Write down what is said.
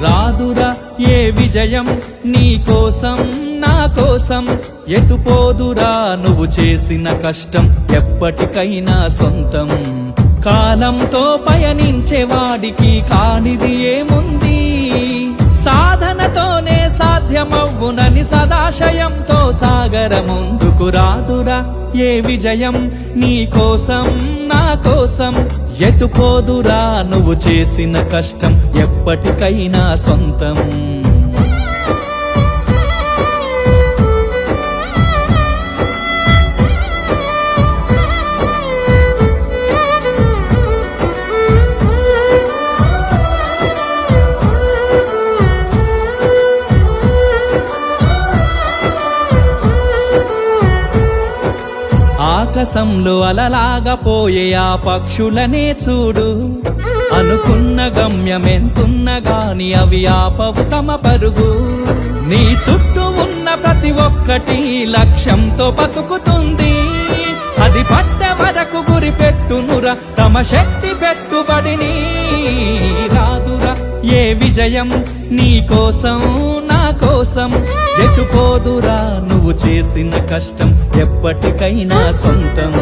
రాదురా ఏ విజయం నీ కోసం నా కోసం, ఎటుపోదురా నువ్వు చేసిన కష్టం ఎప్పటికైనా సొంతం. కాలంతో పయనించే వాడికి కానిది ఏముంది, సాధనతోనే సాధ్యమవ్వునని సదాశయంతో సాగర ముందుకు. రాదురా ఏ విజయం నీ కోసం నా కోసం, ఎటుపోదురా నువ్వు చేసిన కష్టం ఎప్పటికైనా సొంతం. ఆకాశంలో అలలాగా పోయే ఆ పక్షులనే చూడు, అనుకున్న గమ్యమెంతున్న గాని అవి ఆపవు తమ పరుగు. నీ చుట్టూ ఉన్న ప్రతి ఒక్కటి లక్ష్యంతో బతుకుతుంది, అది పట్టే వరకు గురి పెట్టునురా తమ శక్తి పెట్టుబడిని. రాదురా ఏ విజయం నీ కోసం నా కోసం, ఎటుపోదురా నువ్వు చేసిన కష్టం ఎప్పటికైనా సొంతం.